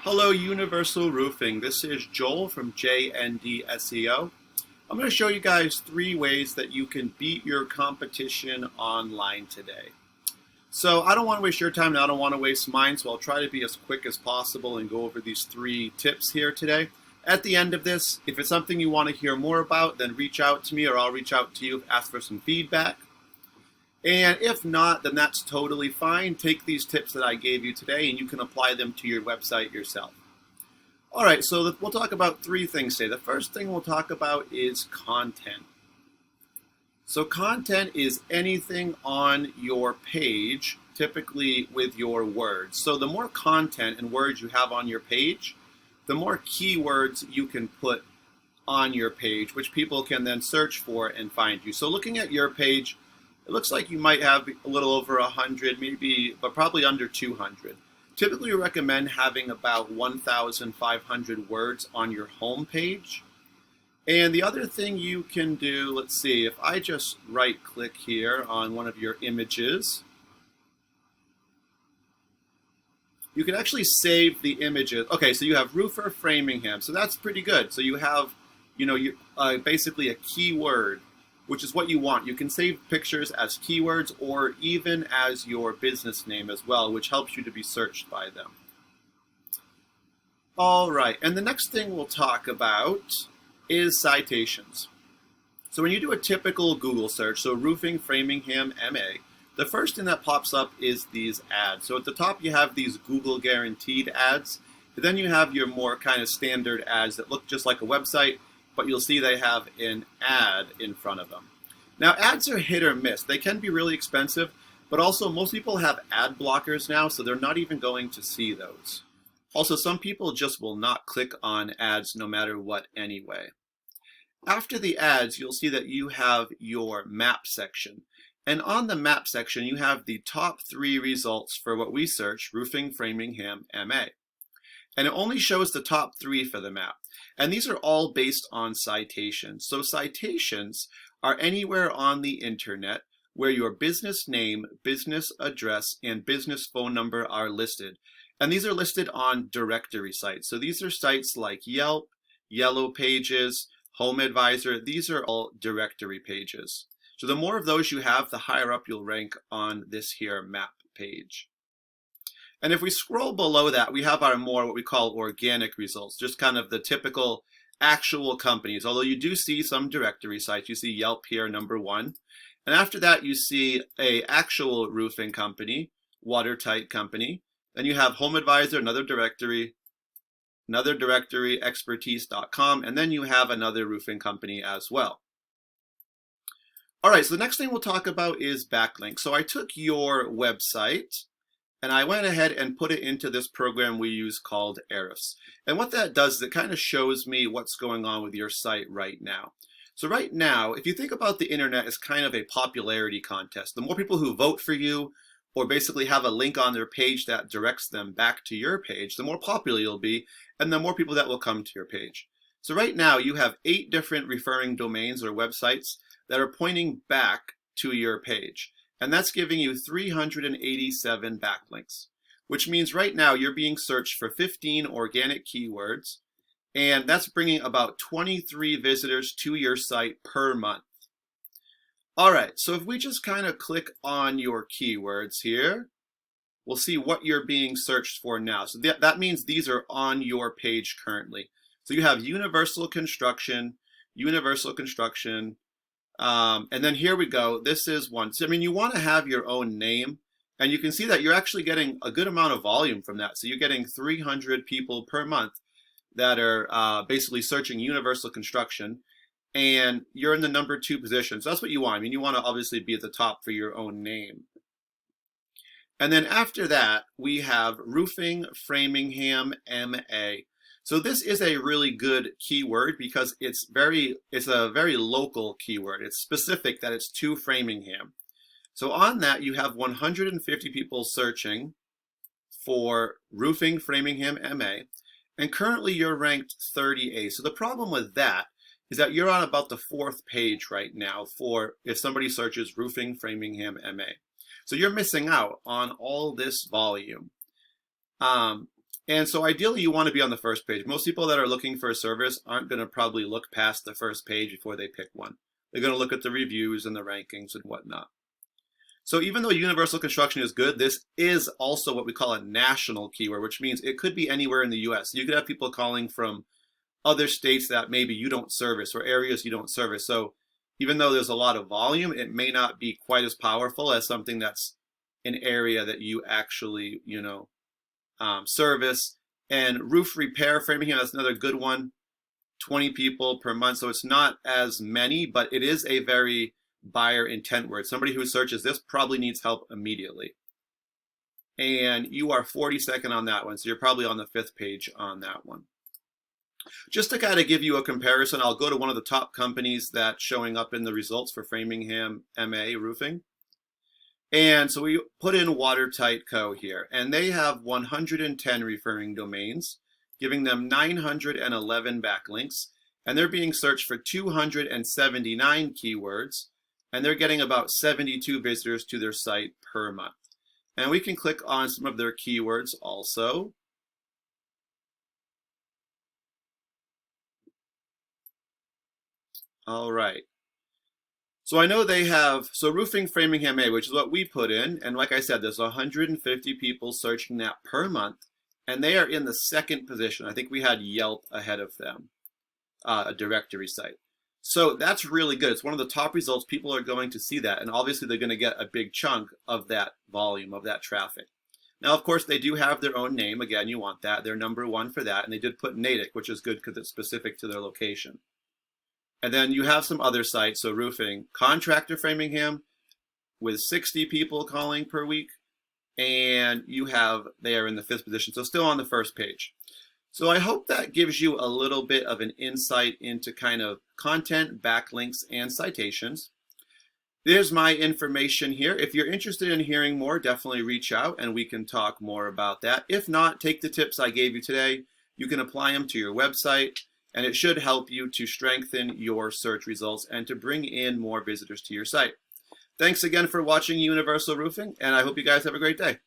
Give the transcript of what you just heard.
Hello, Universal Roofing. This is Joel from JND SEO. I'm going to show you guys 3 ways that you can beat your competition online today. So I don't want to waste your time and I don't want to waste mine, so I'll try to be as quick as possible and go over these 3 tips here today. At the end of this, if it's something you want to hear more about, then reach out to me or I'll reach out to you, ask for some feedback. And if not, then that's totally fine. Take these tips that I gave you today and you can apply them to your website yourself. All right, so we'll talk about 3 things today. The first thing we'll talk about is content. So content is anything on your page, typically with your words. So the more content and words you have on your page, the more keywords you can put on your page, which people can then search for and find you. So looking at your page, it looks like you might have a little over 100, maybe, but probably under 200. Typically, we recommend having about 1,500 words on your home page. And the other thing you can do, let's see, if I just right-click here on one of your images, you can actually save the images. Okay, so you have roofer Framingham, so that's pretty good. So you have, basically a keyword, which is what you want. You can save pictures as keywords or even as your business name as well, which helps you to be searched by them. All right, and the next thing we'll talk about is citations. So when you do a typical Google search, so roofing Framingham MA, the first thing that pops up is these ads. So at the top you have these Google guaranteed ads, but then you have your more kind of standard ads that look just like a website, but you'll see they have an ad in front of them. Now, ads are hit or miss. They can be really expensive, but also most people have ad blockers now, so they're not even going to see those. Also, some people just will not click on ads no matter what anyway. After the ads, you'll see that you have your map section. And on the map section, you have the top 3 results for what we search, roofing Framingham MA. And it only shows the top 3 for the map. And these are all based on citations. So citations are anywhere on the internet where your business name, business address, and business phone number are listed. And these are listed on directory sites. So these are sites like Yelp, Yellow Pages, Home Advisor. These are all directory pages. So the more of those you have, the higher up you'll rank on this here map page. And if we scroll below that, we have our more what we call organic results, just kind of the typical actual companies. Although you do see some directory sites, you see Yelp here, number 1. And after that, you see a actual roofing company, watertight company. Then you have Home Advisor, another directory, expertise.com, and then you have another roofing company as well. All right, so the next thing we'll talk about is backlinks. So I took your website and I went ahead and put it into this program we use called Ahrefs. And what that does is it kind of shows me what's going on with your site right now. So right now, if you think about the internet as kind of a popularity contest, the more people who vote for you or basically have a link on their page that directs them back to your page, the more popular you'll be and the more people that will come to your page. So right now you have 8 different referring domains or websites that are pointing back to your page. And that's giving you 387 backlinks, which means right now you're being searched for 15 organic keywords, and that's bringing about 23 visitors to your site per month. All right, so if we just kind of click on your keywords here, we'll see what you're being searched for now. So that means these are on your page currently. So you have universal construction, and then here we go. This is one. So, I mean, you want to have your own name, and you can see that you're actually getting a good amount of volume from that. So you're getting 300 people per month that are basically searching universal construction, and you're in the number 2 position. So that's what you want. I mean, you want to obviously be at the top for your own name. And then after that, we have roofing Framingham MA. So this is a really good keyword because it's a very local keyword. It's specific that it's to Framingham. So on that, you have 150 people searching for roofing Framingham MA, and currently you're ranked 38. So the problem with that is that you're on about the 4th page right now for if somebody searches roofing Framingham MA. So you're missing out on all this volume. And so ideally you want to be on the first page. Most people that are looking for a service aren't going to probably look past the first page before they pick one. They're going to look at the reviews and the rankings and whatnot. So even though universal construction is good, this is also what we call a national keyword, which means it could be anywhere in the US. You could have people calling from other states that maybe you don't service or areas you don't service. So even though there's a lot of volume, it may not be quite as powerful as something that's an area that you actually, service. And roof repair, Framingham, that's another good one. 20 people per month. So it's not as many, but it is a very buyer intent word. Somebody who searches this probably needs help immediately. And you are 42nd on that one. So you're probably on the 5th page on that one. Just to kind of give you a comparison, I'll go to one of the top companies that's showing up in the results for Framingham MA roofing. And so we put in Watertight Co. here, and they have 110 referring domains, giving them 911 backlinks, and they're being searched for 279 keywords, and they're getting about 72 visitors to their site per month. And we can click on some of their keywords also. All right. So I know they have, roofing Framingham MA, which is what we put in. And like I said, there's 150 people searching that per month. And they are in the 2nd position. I think we had Yelp ahead of them, a directory site. So that's really good. It's one of the top results. People are going to see that. And obviously they're going to get a big chunk of that volume, of that traffic. Now, of course, they do have their own name. Again, you want that. They're #1 for that. And they did put Natick, which is good because it's specific to their location. And then you have some other sites, so roofing, Contractor Framingham with 60 people calling per week, and they are in the 5th position, so still on the 1st page. So I hope that gives you a little bit of an insight into kind of content, backlinks, and citations. There's my information here. If you're interested in hearing more, definitely reach out and we can talk more about that. If not, take the tips I gave you today. You can apply them to your website. And it should help you to strengthen your search results and to bring in more visitors to your site. Thanks again for watching Universal Roofing, and I hope you guys have a great day.